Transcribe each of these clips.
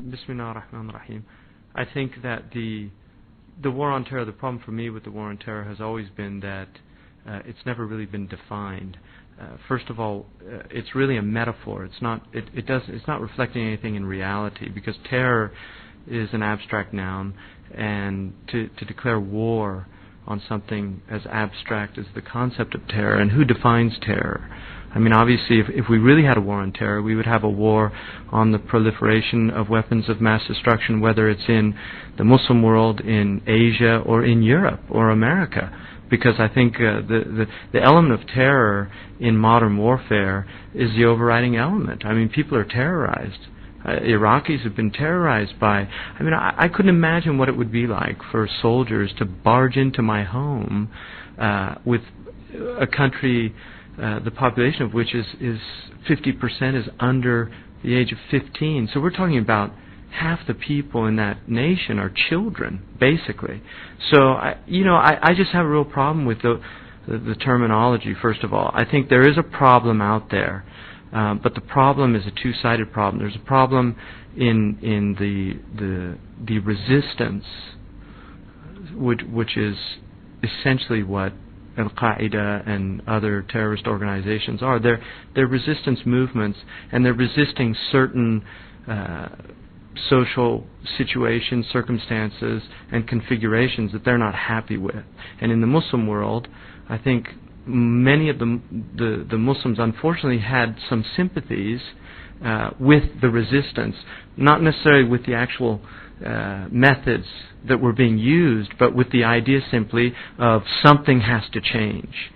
Bismillah ar-Rahman ar-Rahim. I think that the war on terror, the problem for me with the war on terror has always been that it's never really been defined. First of all, it's really a metaphor. It's not reflecting anything in reality, because terror is an abstract noun, and to declare war on something as abstract as the concept of terror, and who defines terror? I mean, obviously, if we really had a war on terror, we would have a war on the proliferation of weapons of mass destruction, whether it's in the Muslim world, in Asia, or in Europe, or America. Because I think the element of terror in modern warfare is the overriding element. I mean, people are terrorized. Iraqis have been terrorized by... I mean, I couldn't imagine what it would be like for soldiers to barge into my home with a country... the population of which is 50% is under the age of 15. So we're talking about half the people in that nation are children, basically. So I just have a real problem with the terminology. First of all, I think there is a problem out there, but the problem is a two-sided problem. There's a problem in the resistance, which is essentially what Al-Qaeda and other terrorist organizations are. They're resistance movements, and they're resisting certain social situations, circumstances, and configurations that they're not happy with. And in the Muslim world, I think many of the Muslims unfortunately had some sympathies with the resistance, not necessarily with the actual methods that were being used, but with the idea simply of something has to change.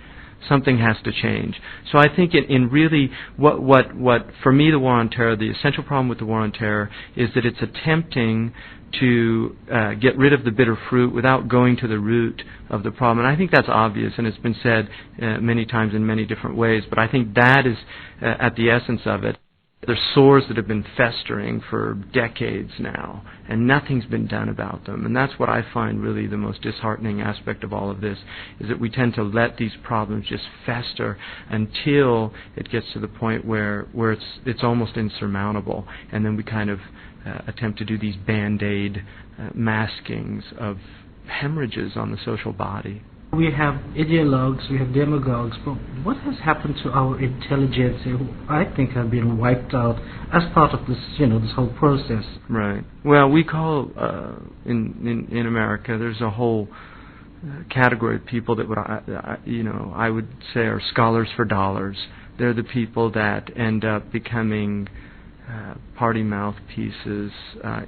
Something has to change. So I think in really what for me the war on terror, the essential problem with the war on terror is that it's attempting to get rid of the bitter fruit without going to the root of the problem. And I think that's obvious, and it's been said many times in many different ways, but I think that is at the essence of it. They're sores that have been festering for decades now, and nothing's been done about them. And that's what I find really the most disheartening aspect of all of this, is that we tend to let these problems just fester until it gets to the point where it's almost insurmountable, and then we kind of attempt to do these band-aid maskings of hemorrhages on the social body. We have ideologues, we have demagogues, but what has happened to our intelligence, who I think have been wiped out as part of this, this whole process? Right. Well, we call, in America, there's a whole category of people that I would say are scholars for dollars. They're the people that end up becoming party mouthpieces,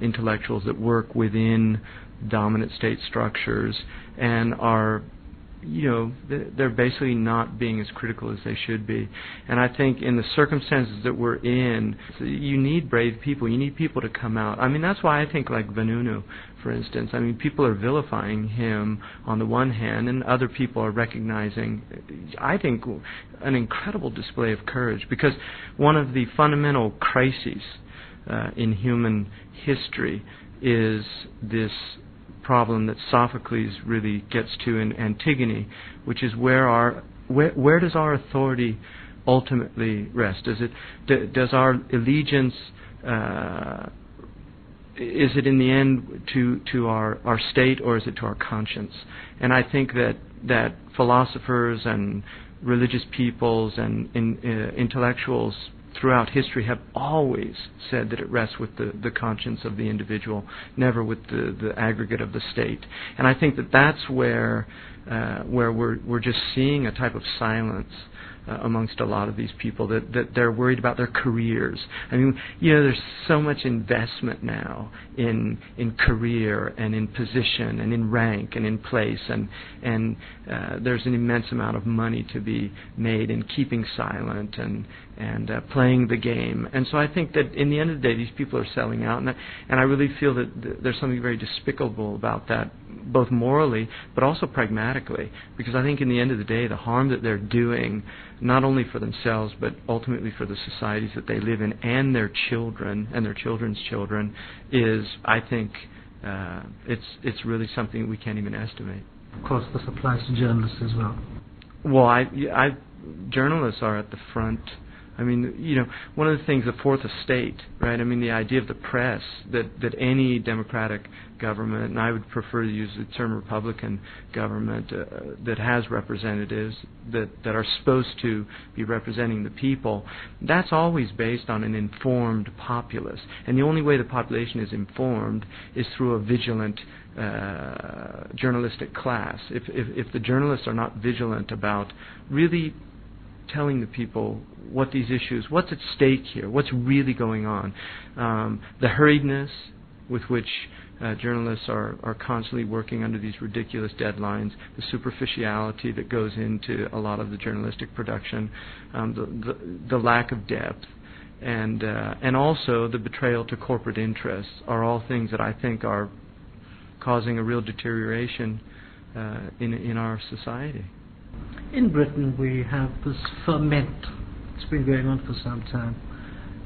intellectuals that work within dominant state structures and are they're basically not being as critical as they should be. And I think in the circumstances that we're in, you need brave people. You need people to come out. I mean, that's why I think like Vanunu, for instance, I mean, people are vilifying him on the one hand, and other people are recognizing, I think, an incredible display of courage. Because one of the fundamental crises in human history is this problem that Sophocles really gets to in Antigone, which is where does our authority ultimately rest? Does our allegiance is it in the end to our state, or is it to our conscience? And I think that philosophers and religious peoples and intellectuals throughout history have always said that it rests with the conscience of the individual, never with the aggregate of the state. And I think that that's where we're just seeing a type of silence amongst a lot of these people, that they're worried about their careers. I mean, there's so much investment now in career and in position and in rank and in place, and there's an immense amount of money to be made in keeping silent and playing the game. And so I think that in the end of the day, these people are selling out, and I really feel that there's something very despicable about that, both morally but also pragmatically, because I think in the end of the day, the harm that they're doing, not only for themselves but ultimately for the societies that they live in and their children and their children's children, is, I think, it's really something we can't even estimate. Of course, this applies to journalists as well. Well, journalists are at the front I mean, one of the things, the fourth estate, right? I mean, the idea of the press, that any democratic government, and I would prefer to use the term Republican government, that has representatives that are supposed to be representing the people, that's always based on an informed populace. And the only way the population is informed is through a vigilant journalistic class. If the journalists are not vigilant about really telling the people what these issues, what's at stake here, what's really going on, the hurriedness with which journalists are constantly working under these ridiculous deadlines, the superficiality that goes into a lot of the journalistic production, the lack of depth, and also the betrayal to corporate interests are all things that I think are causing a real deterioration in our society. In Britain, we have this ferment. It's been going on for some time,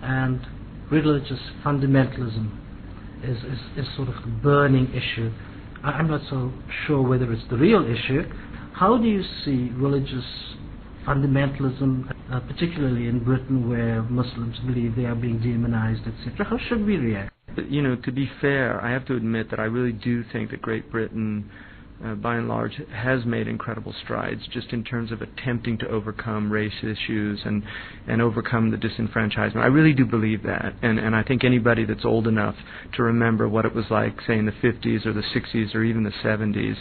and religious fundamentalism is sort of the burning issue. I'm not so sure whether it's the real issue. How do you see religious fundamentalism, particularly in Britain, where Muslims believe they are being demonized, etc.? How should we react? To be fair, I have to admit that I really do think that Great Britain, by and large, has made incredible strides just in terms of attempting to overcome race issues and overcome the disenfranchisement. I really do believe that, and I think anybody that's old enough to remember what it was like, say, in the 50s or the 60s or even the 70s,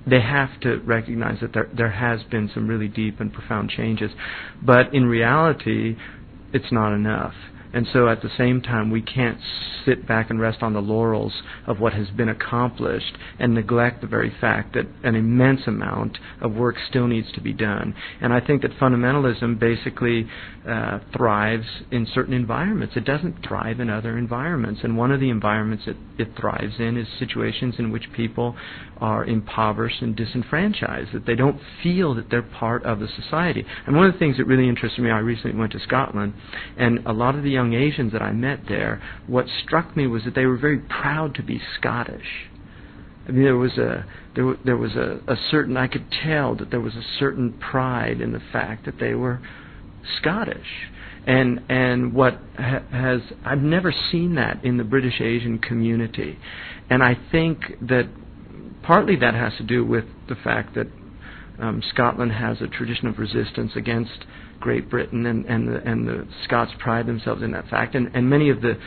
they have to recognize that there has been some really deep and profound changes. But in reality, it's not enough. And so at the same time, we can't sit back and rest on the laurels of what has been accomplished and neglect the very fact that an immense amount of work still needs to be done. And I think that fundamentalism basically thrives in certain environments. It doesn't thrive in other environments. And one of the environments it thrives in is situations in which people are impoverished and disenfranchised, that they don't feel that they're part of the society. And one of the things that really interested me, I recently went to Scotland, and a lot of the young Asians that I met there, what struck me was that they were very proud to be Scottish. I mean, there was a certain, I could tell that there was a certain pride in the fact that they were Scottish. And what has, I've never seen that in the British Asian community. And I think that partly that has to do with the fact that Scotland has a tradition of resistance against Great Britain, and the Scots pride themselves in that fact. And many of the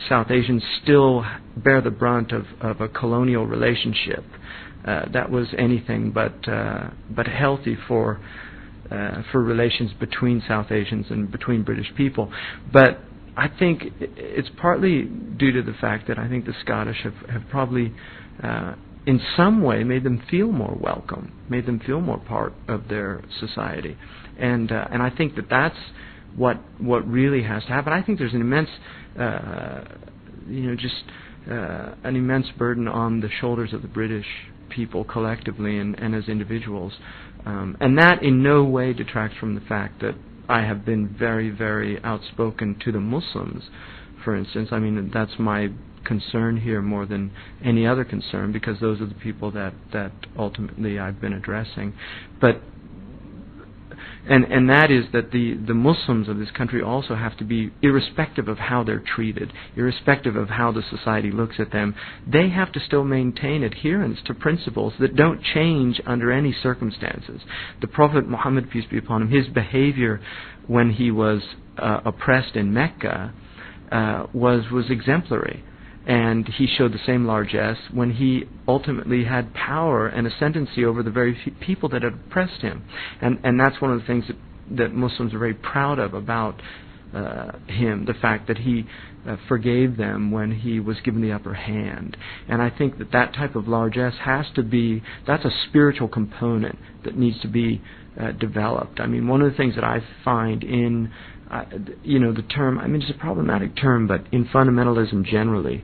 South Asians still bear the brunt of a colonial relationship that was anything but healthy for relations between South Asians and between British people. But I think it's partly due to the fact that I think the Scottish have probably in some way made them feel more welcome, made them feel more part of their society. And I think that's what really has to happen. I think there's an immense an immense burden on the shoulders of the British people collectively and as individuals. And that in no way detracts from the fact that I have been very, very outspoken to the Muslims, for instance. I mean, that's my concern here more than any other concern, because those are the people that ultimately I've been addressing. But and that is that the Muslims of this country also have to be, irrespective of how they're treated, irrespective of how the society looks at them, they have to still maintain adherence to principles that don't change under any circumstances. The Prophet Muhammad, peace be upon him, his behavior when he was oppressed in Mecca was exemplary. And he showed the same largesse when he ultimately had power and ascendancy over the very people that had oppressed him. And that's one of the things that Muslims are very proud of about him, the fact that he forgave them when he was given the upper hand. And I think that type of largesse has to be, that's a spiritual component that needs to be developed. I mean, one of the things that I find in the term, I mean, it's a problematic term, but in fundamentalism generally,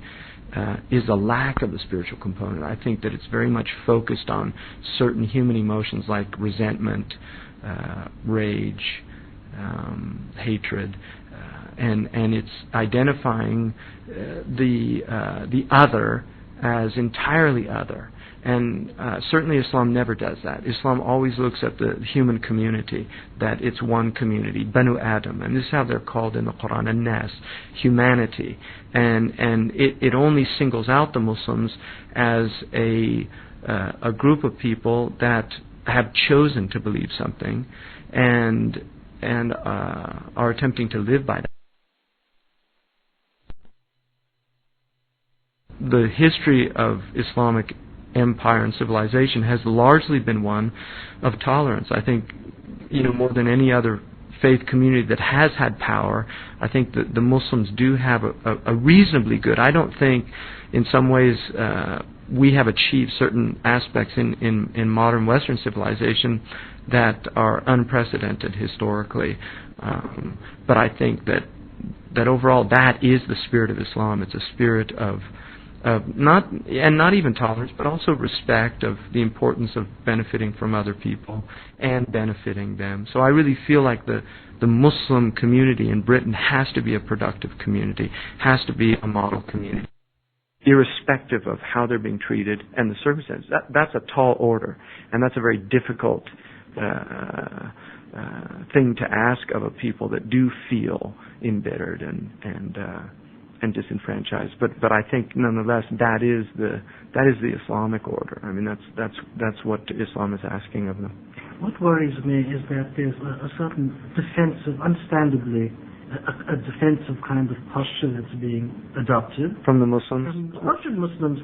is a lack of the spiritual component. I think that it's very much focused on certain human emotions like resentment, rage, hatred, and it's identifying the other as entirely other. And certainly Islam never does that. Islam always looks at the human community, that it's one community, Banu Adam, and this is how they're called in the Quran, an-nas, humanity. And it only singles out the Muslims as a group of people that have chosen to believe something and are attempting to live by that. The history of Islamic empire and civilization has largely been one of tolerance. I think, more than any other faith community that has had power, I think that the Muslims do have a reasonably good. I don't think, in some ways, we have achieved certain aspects in modern Western civilization that are unprecedented historically. But I think that overall that is the spirit of Islam. It's a spirit of not even tolerance, but also respect of the importance of benefiting from other people and benefiting them. So I really feel like the Muslim community in Britain has to be a productive community, has to be a model community, irrespective of how they're being treated and the circumstances. That's a tall order, and that's a very difficult thing to ask of a people that do feel embittered and disenfranchised, but I think nonetheless that is the Islamic order. I mean that's what Islam is asking of them. What worries me is that there's a certain defensive, understandably, a defensive kind of posture that's being adopted from the Muslims. How should Muslims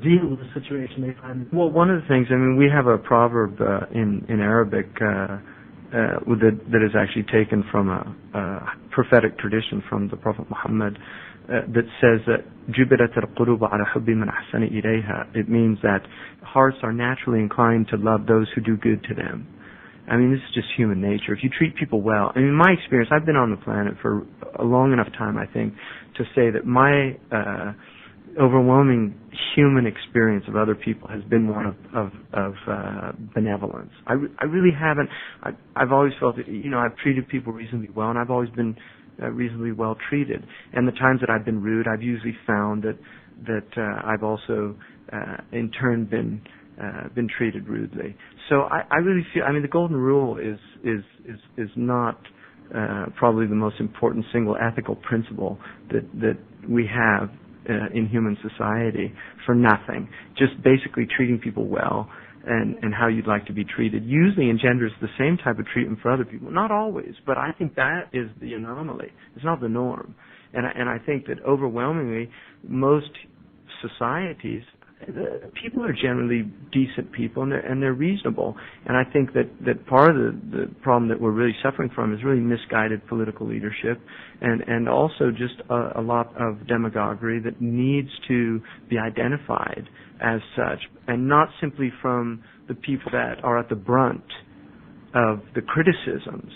deal with the situation they find? Well, one of the things, we have a proverb in Arabic that is actually taken from a prophetic tradition from the Prophet Muhammad. That says that جُبِلَتِ الْقُلُوبُ عَلَى حُبِّ مَنْ أَحْسَنَ إِلَيْهَا. It means that hearts are naturally inclined to love those who do good to them. This is just human nature. If you treat people well, in my experience, I've been on the planet for a long enough time, I think, to say that my overwhelming human experience of other people has been one of benevolence. I really haven't. I've always felt that I've treated people reasonably well, and I've always been reasonably well treated. And the times that I've been rude, I've usually found that I've also in turn been treated rudely. So I really feel. The golden rule is not probably the most important single ethical principle that we have in human society for nothing. Just basically treating people well. And how you'd like to be treated usually engenders the same type of treatment for other people. Not always, but I think that is the anomaly. It's not the norm. And I think that overwhelmingly most societies, people are generally decent people and they're reasonable. And I think that part of the problem that we're really suffering from is really misguided political leadership and also just a lot of demagoguery that needs to be identified as such, and not simply from the people that are at the brunt of the criticisms,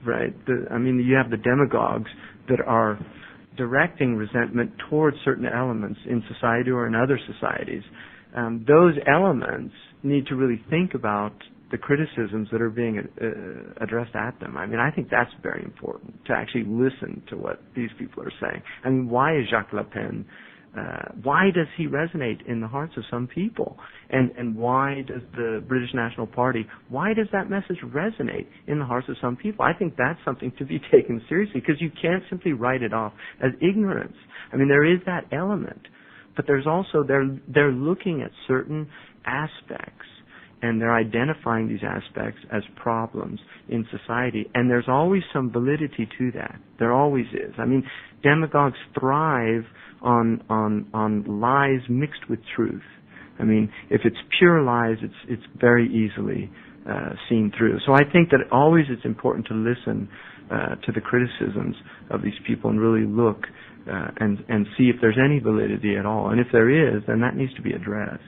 right? You have the demagogues that are directing resentment towards certain elements in society or in other societies. Those elements need to really think about the criticisms that are being addressed at them. I think that's very important, to actually listen to what these people are saying. Why is Jacques Le Pen why does he resonate in the hearts of some people? And why does the British National Party, why does that message resonate in the hearts of some people? I think that's something to be taken seriously, because you can't simply write it off as ignorance. There is that element. But there's also, they're looking at certain aspects, and they're identifying these aspects as problems in society. And there's always some validity to that. There always is. Demagogues thrive on lies mixed with truth. If it's pure lies, it's very easily seen through. So I think that always it's important to listen to the criticisms of these people and really look and see if there's any validity at all. And if there is, then that needs to be addressed.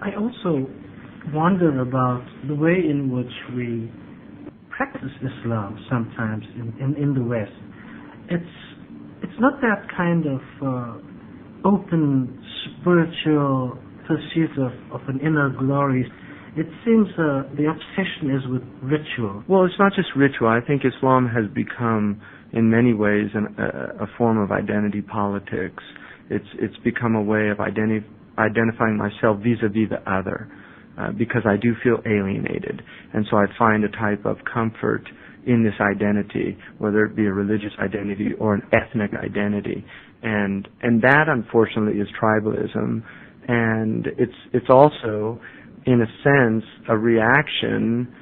I also wonder about the way in which we practice Islam sometimes in the West. It's not that kind of open spiritual pursuit of an inner glory. It seems the obsession is with ritual. Well, it's not just ritual. I think Islam has become, in many ways, a form of identity politics. It's become a way of identifying myself vis-a-vis the other, because I do feel alienated. And so I find a type of comfort in this identity, whether it be a religious identity or an ethnic identity. And that, unfortunately, is tribalism. And it's also, in a sense, a reaction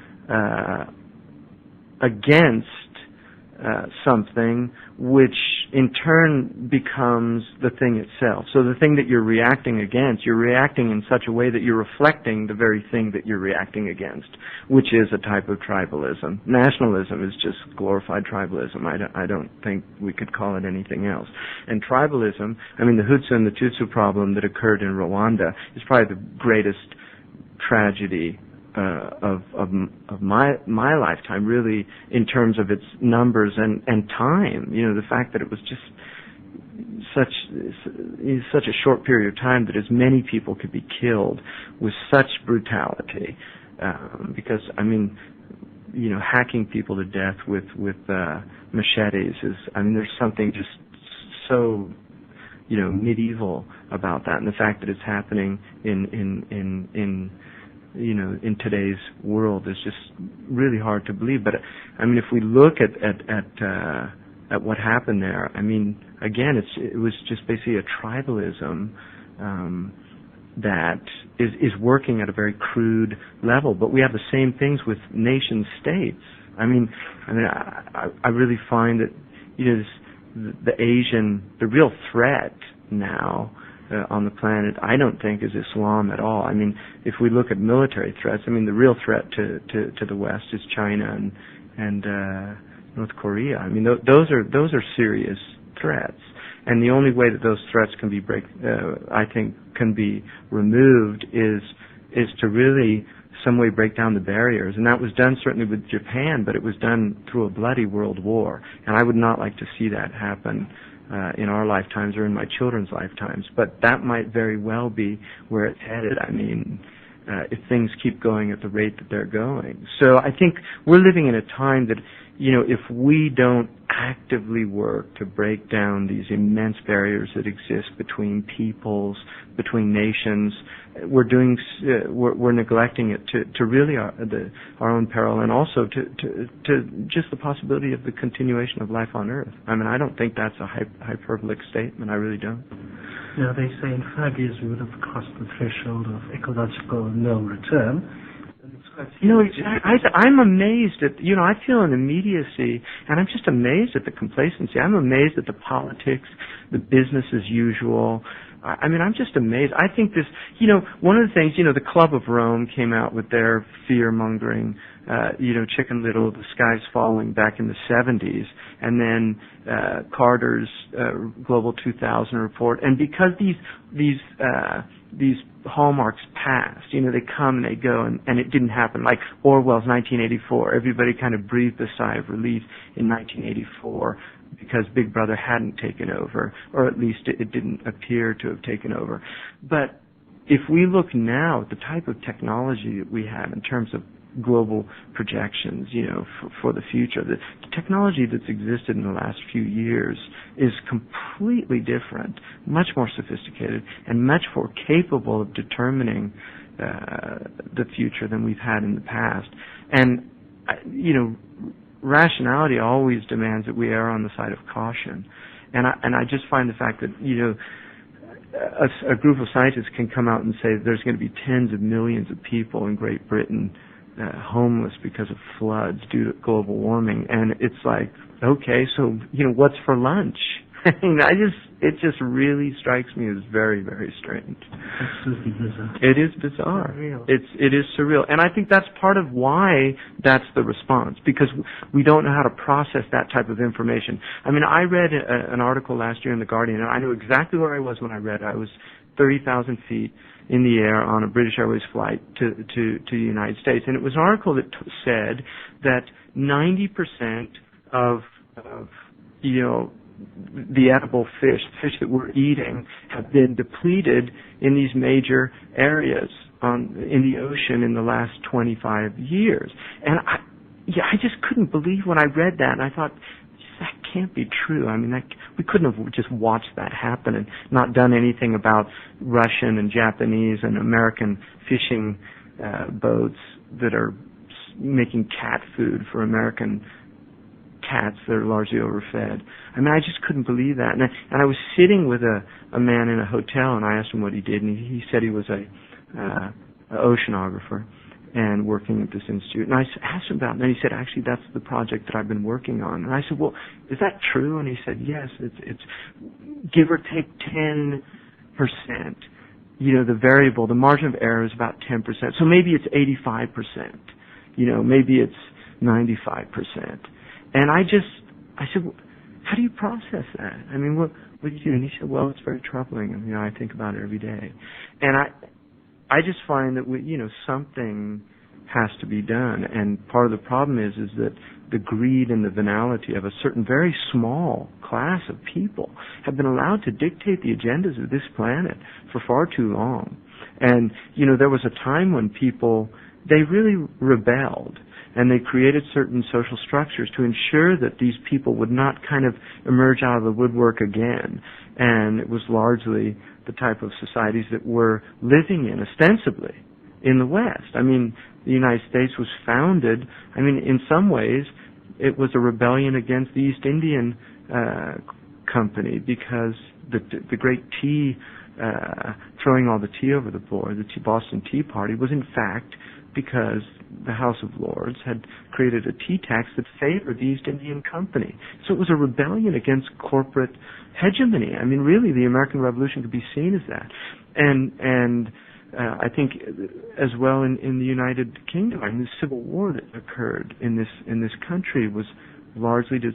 against something, which in turn becomes the thing itself. So the thing that you're reacting against, you're reacting in such a way that you're reflecting the very thing that you're reacting against, which is a type of tribalism. Nationalism is just glorified tribalism. I don't think we could call it anything else. And tribalism, I mean, the Hutsu and the Tutsu problem that occurred in Rwanda is probably the greatest tragedy of my lifetime, really, in terms of its numbers and time. You know, the fact that it was just such a short period of time that as many people could be killed with such brutality. Because, I mean, you know, hacking people to death with machetes is, I mean, there's something just so, you know, medieval about that, and the fact that it's happening in you know, in today's world is just really hard to believe. But I mean, if we look at what happened there, I mean, again, it was just basically a tribalism that is working at a very crude level. But we have the same things with nation states. I mean, I really find that, you know, the real threat now on the planet, I don't think is Islam at all. I mean, if we look at military threats, I mean, the real threat to the West is China and North Korea. I mean, those are serious threats, and the only way that those threats can be can be removed is to really some way break down the barriers, and that was done certainly with Japan, but it was done through a bloody world war, and I would not like to see that happen in our lifetimes or in my children's lifetimes. But that might very well be where it's headed. I mean, if things keep going at the rate that they're going. So I think we're living in a time that, you know, if we don't actively work to break down these immense barriers that exist between peoples, between nations, we're neglecting it to really our own peril, and also to just the possibility of the continuation of life on Earth. I mean, I don't think that's a hyperbolic statement. I really don't. You know, they say in 5 years we would have crossed the threshold of ecological no return. You know, I'm amazed at, you know, I feel an immediacy, and I'm just amazed at the complacency. I'm amazed at the politics, the business as usual. I mean, I'm just amazed. I think this, you know, one of the things, you know, the Club of Rome came out with their fear-mongering, you know, Chicken Little, the sky's falling back in the 70s, and then Carter's Global 2000 report. And because these hallmarks passed, you know, they come and they go, and it didn't happen. Like Orwell's 1984, everybody kind of breathed a sigh of relief in 1984 because Big Brother hadn't taken over, or at least it didn't appear to have taken over. But if we look now at the type of technology that we have in terms of global projections, you know, for the future, the technology that's existed in the last few years is completely different, much more sophisticated, and much more capable of determining the future than we've had in the past. And, you know, rationality always demands that we err on the side of caution. And I just find the fact that, you know, a group of scientists can come out and say there's going to be tens of millions of people in Great Britain homeless because of floods due to global warming, and it's like, okay, so, you know, what's for lunch? It just really strikes me as very, very strange. Absolutely bizarre. It is bizarre. Surreal. It is surreal, and I think that's part of why that's the response, because we don't know how to process that type of information. I mean, I read an article last year in The Guardian, and I knew exactly where I was when I read it. I was 30,000 feet in the air on a British Airways flight to the United States, and it was an article that said that 90% of you know, the edible fish that we're eating, have been depleted in these major areas in the ocean in the last 25 years. And I just couldn't believe when I read that, and I thought, that can't be true. I mean, we couldn't have just watched that happen and not done anything about Russian and Japanese and American fishing boats that are making cat food for American cats that are largely overfed. I mean, I just couldn't believe that. And I was sitting with a man in a hotel, and I asked him what he did, and he said he was a oceanographer and working at this institute. And I asked him about it, and he said, actually, that's the project that I've been working on. And I said, well, is that true? And he said, yes, it's give or take 10%. You know, the variable, the margin of error is about 10%. So maybe it's 85%. You know, maybe it's 95%. And I said, well, how do you process that? I mean, what do you do? And he said, well, it's very troubling. And, you know, I think about it every day. And I just find that something has to be done. And part of the problem is that the greed and the venality of a certain very small class of people have been allowed to dictate the agendas of this planet for far too long. And, you know, there was a time when people, they really rebelled. And they created certain social structures to ensure that these people would not kind of emerge out of the woodwork again. And it was largely the type of societies that we're living in, ostensibly, in the West. I mean, the United States was founded, I mean, in some ways, it was a rebellion against the East Indian Company, because the great tea, throwing all the tea over the board, the Boston Tea Party, was in fact because the House of Lords had created a tea tax that favored the East Indian Company. So it was a rebellion against corporate hegemony. I mean, really, the American Revolution could be seen as that. And I think as well in the United Kingdom, I mean, the Civil War that occurred in this country was largely to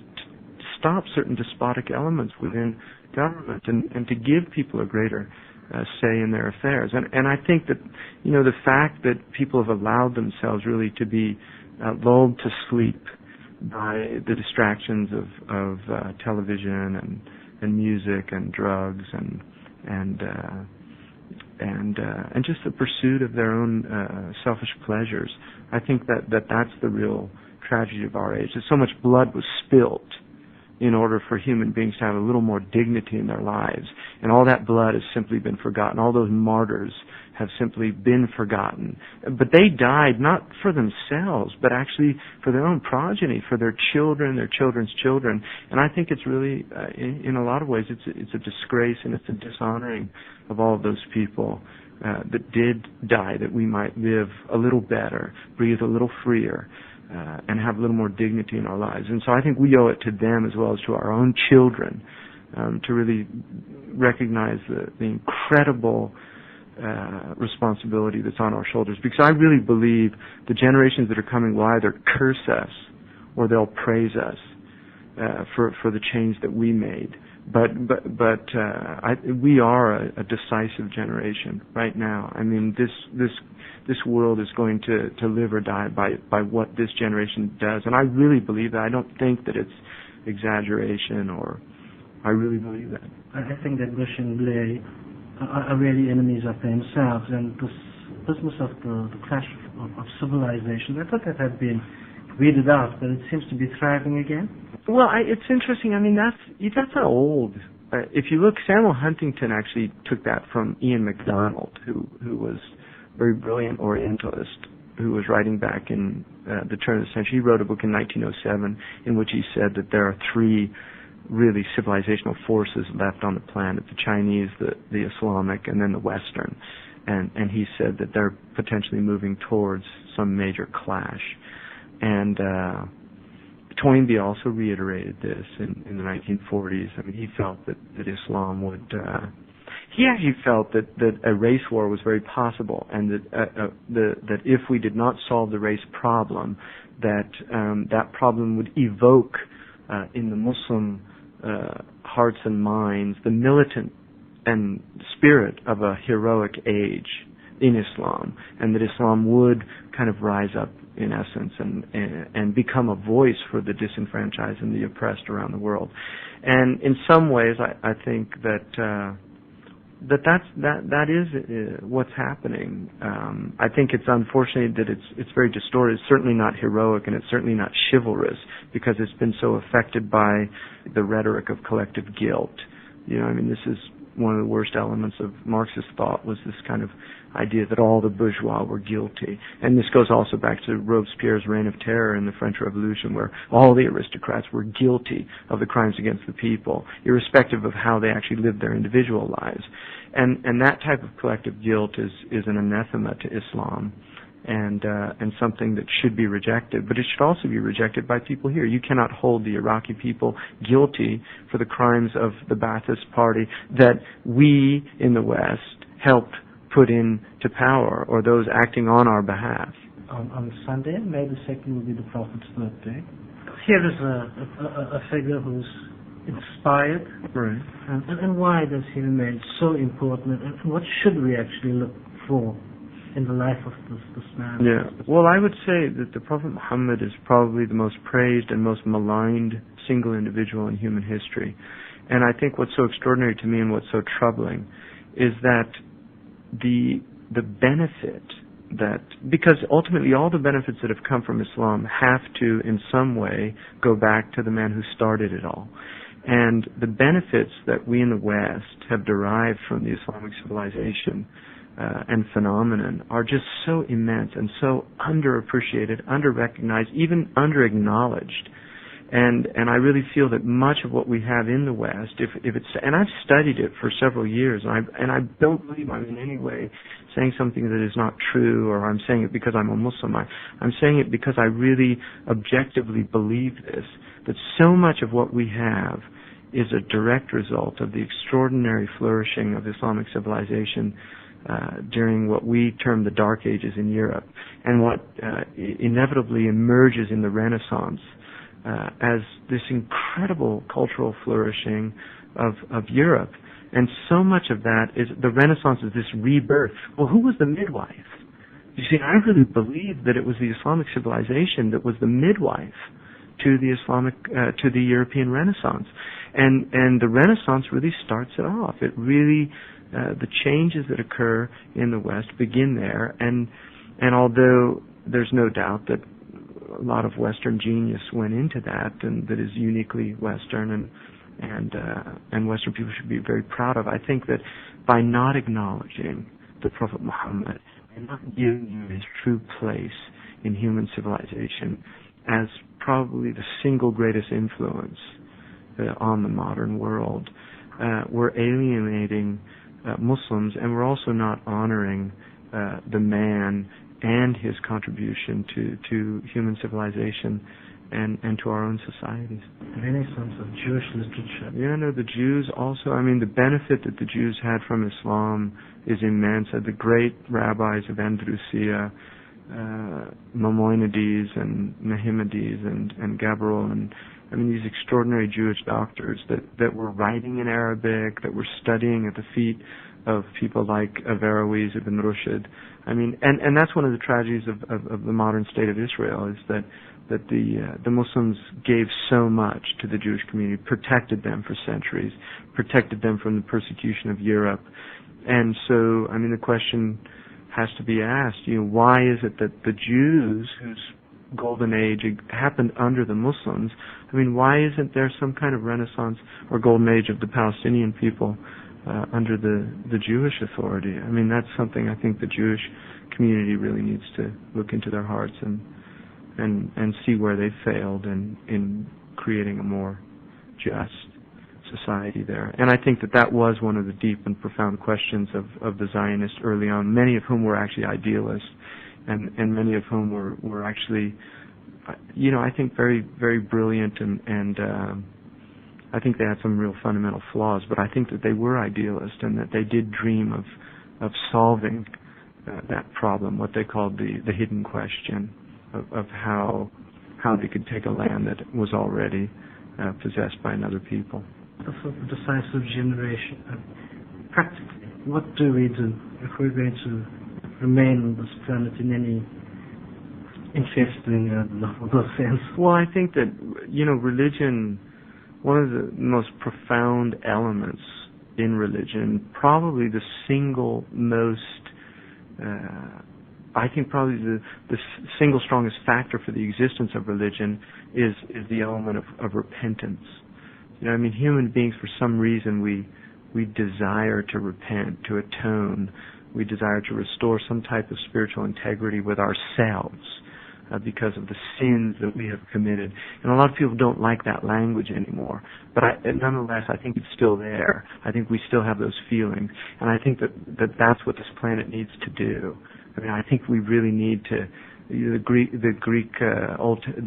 stop certain despotic elements within government and to give people a greater say in their affairs. And I think that, you know, the fact that people have allowed themselves really to be lulled to sleep by the distractions of television and music and drugs and just the pursuit of their own selfish pleasures. I think that's the real tragedy of our age. That so much blood was spilt in order for human beings to have a little more dignity in their lives. And all that blood has simply been forgotten. All those martyrs have simply been forgotten. But they died not for themselves, but actually for their own progeny, for their children, their children's children. And I think it's really, in a lot of ways, it's a disgrace and it's a dishonoring of all of those people that did die, that we might live a little better, breathe a little freer, and have a little more dignity in our lives. And so I think we owe it to them as well as to our own children to really recognize the incredible responsibility that's on our shoulders. Because I really believe the generations that are coming will either curse us or they'll praise us for the change that we made. But we are a decisive generation right now. I mean, this world is going to live or die by what this generation does, and I really believe that. I don't think that it's exaggeration, or I really believe that. I think that Bush and Blair are really enemies of themselves, and this business of the clash of civilizations, I thought that had been weeded out, but it seems to be thriving again. Well, it's interesting. I mean, that's an old. If you look, Samuel Huntington actually took that from Ian MacDonald, who was a very brilliant Orientalist, who was writing back in the turn of the century. He wrote a book in 1907 in which he said that there are three really civilizational forces left on the planet: the Chinese, the Islamic, and then the Western. And he said that they're potentially moving towards some major clash. And Toynbee also reiterated this in the 1940s. I mean, he felt that Islam would. He actually felt that a race war was very possible, and that if we did not solve the race problem, that problem would evoke in the Muslim hearts and minds the militant and spirit of a heroic age in Islam, and that Islam would kind of rise up in essence and become a voice for the disenfranchised and the oppressed around the world. And in some ways, I think that that is what's happening. I think it's unfortunate that it's very distorted. It's certainly not heroic, and it's certainly not chivalrous, because it's been so affected by the rhetoric of collective guilt. I mean, this is one of the worst elements of Marxist thought, was this kind of idea that all the bourgeois were guilty. And this goes also back to Robespierre's reign of terror in the French Revolution, where all the aristocrats were guilty of the crimes against the people, irrespective of how they actually lived their individual lives. And that type of collective guilt is an anathema to Islam, and something that should be rejected. But it should also be rejected by people here. You cannot hold the Iraqi people guilty for the crimes of the Ba'athist Party that we in the West helped put into power, or those acting on our behalf. On Sunday, May the 2nd, will be the Prophet's birthday. Here is a figure who's inspired. Right. And why does he remain so important? And what should we actually look for in the life of this man? Yeah. Well, I would say that the Prophet Muhammad is probably the most praised and most maligned single individual in human history. And I think what's so extraordinary to me and what's so troubling is that the benefit that, because ultimately all the benefits that have come from Islam have to in some way go back to the man who started it all. And the benefits that we in the West have derived from the Islamic civilization and phenomenon are just so immense and so underappreciated, underrecognized, even underacknowledged. And I really feel that much of what we have in the West, if it's, and I've studied it for several years, and I don't believe I'm in any way saying something that is not true, or I'm saying it because I'm a Muslim. I'm saying it because I really objectively believe this, that so much of what we have is a direct result of the extraordinary flourishing of Islamic civilization during what we term the Dark Ages in Europe, and what inevitably emerges in the Renaissance as this incredible cultural flourishing of Europe. And so much of that is, the Renaissance is this rebirth. Well, who was the midwife? You see, I really believe that it was the Islamic civilization that was the midwife to the European Renaissance. And the Renaissance really starts it off. It really, the changes that occur in the West begin there. And although there's no doubt that a lot of Western genius went into that, and that is uniquely Western, and Western people should be very proud of, I think that by not acknowledging the Prophet Muhammad and not giving him his true place in human civilization as probably the single greatest influence on the modern world, we're alienating Muslims, and we're also not honoring the man and his contribution to human civilization and to our own societies. Renaissance of Jewish literature. Yeah, no, the Jews also, I mean, the benefit that the Jews had from Islam is immense. The great rabbis of Andalusia, Maimonides and Nahimades and Gabriel, and I mean, these extraordinary Jewish doctors that were writing in Arabic, that were studying at the feet of people like Averroes, Ibn Rushd. I mean, and that's one of the tragedies of the modern state of Israel, is that the Muslims gave so much to the Jewish community, protected them for centuries, protected them from the persecution of Europe. And so, I mean, the question has to be asked, why is it that the Jews, whose golden age happened under the Muslims, I mean, why isn't there some kind of renaissance or golden age of the Palestinian people under the Jewish authority? I mean, that's something I think the Jewish community really needs to look into their hearts and see where they failed in creating a more just society there. And I think that was one of the deep and profound questions of the Zionists early on, many of whom were actually idealists, and many of whom were actually, I think very, very brilliant, and I think they had some real fundamental flaws, but I think that they were idealists, and that they did dream of solving that problem, what they called the hidden question of how they could take a land that was already possessed by another people. The decisive generation. Practically, what do we do if we're going to remain on this planet in any interesting and lovable sense? Well, I think that, religion, one of the most profound elements in religion. Probably the single most, I think probably the single strongest factor for the existence of religion is the element of repentance. You know, I mean, human beings, for some reason, we desire to repent, to atone. We desire to restore some type of spiritual integrity with ourselves because of the sins that we have committed. And a lot of people don't like that language anymore. But nonetheless, I think it's still there. I think we still have those feelings. And I think that's what this planet needs to do. I mean, I think we really need to. The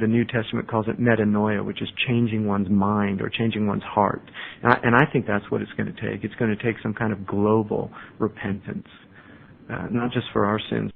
New Testament calls it metanoia, which is changing one's mind or changing one's heart. And I think that's what it's going to take. It's going to take some kind of global repentance, not just for our sins,